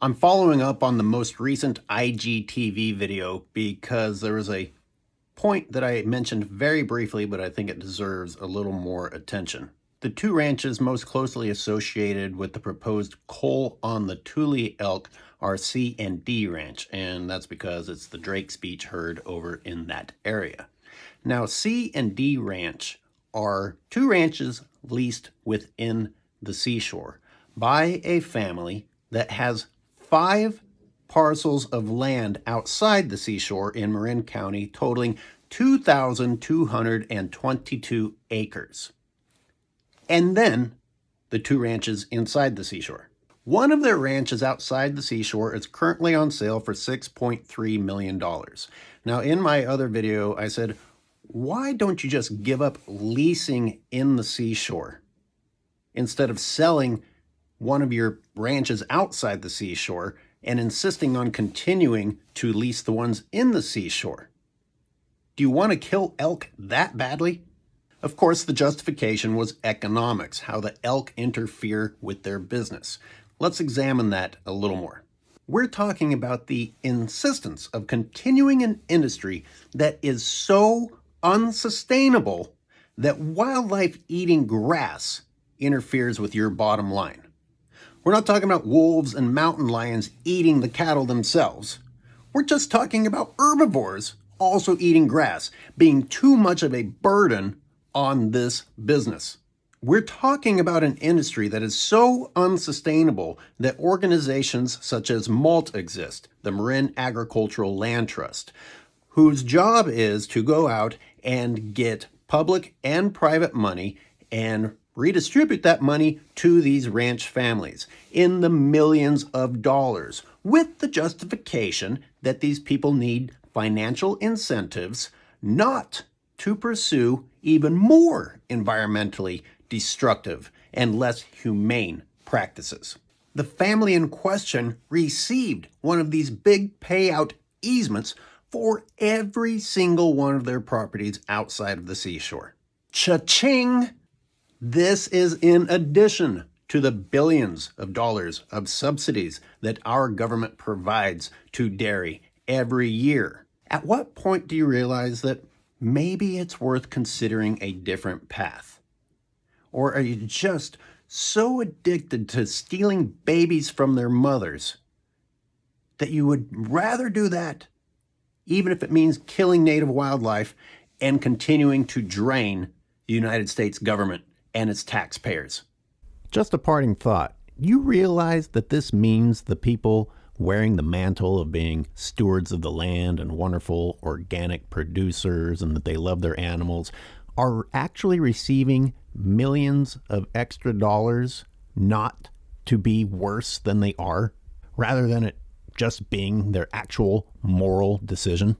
I'm following up on the most recent IGTV video because there was a point that I mentioned very briefly, but I think it deserves a little more attention. The two ranches most closely associated with the proposed Coal on the Tule elk are C and D Ranch, and that's because it's the Drake's Beach herd over in that area. Now, C and D Ranch are two ranches leased within the seashore by a family that has 5 parcels of land outside the seashore in Marin County, totaling 2,222 acres. And then the 2 ranches inside the seashore. One of their ranches outside the seashore is currently on sale for $6.3 million. Now, in my other video, I said, why don't you just give up leasing in the seashore instead of selling one of your ranches outside the seashore and insisting on continuing to lease the ones in the seashore? Do you want to kill elk that badly? Of course, the justification was economics, how the elk interfere with their business. Let's examine that a little more. We're talking about the insistence of continuing an industry that is so unsustainable that wildlife eating grass interferes with your bottom line. We're not talking about wolves and mountain lions eating the cattle themselves. We're just talking about herbivores also eating grass, being too much of a burden on this business. We're talking about an industry that is so unsustainable that organizations such as MALT exist, the Marin Agricultural Land Trust, whose job is to go out and get public and private money and redistribute that money to these ranch families in the millions of dollars, with the justification that these people need financial incentives not to pursue even more environmentally destructive and less humane practices. The family in question received one of these big payout easements for every single one of their properties outside of the seashore. Cha-ching! This is in addition to the billions of dollars of subsidies that our government provides to dairy every year. At what point do you realize that maybe it's worth considering a different path? Or are you just so addicted to stealing babies from their mothers that you would rather do that, even if it means killing native wildlife and continuing to drain the United States government and its taxpayers? Just a parting thought. You realize that this means the people wearing the mantle of being stewards of the land and wonderful organic producers and that they love their animals are actually receiving millions of extra dollars not to be worse than they are, rather than it just being their actual moral decision?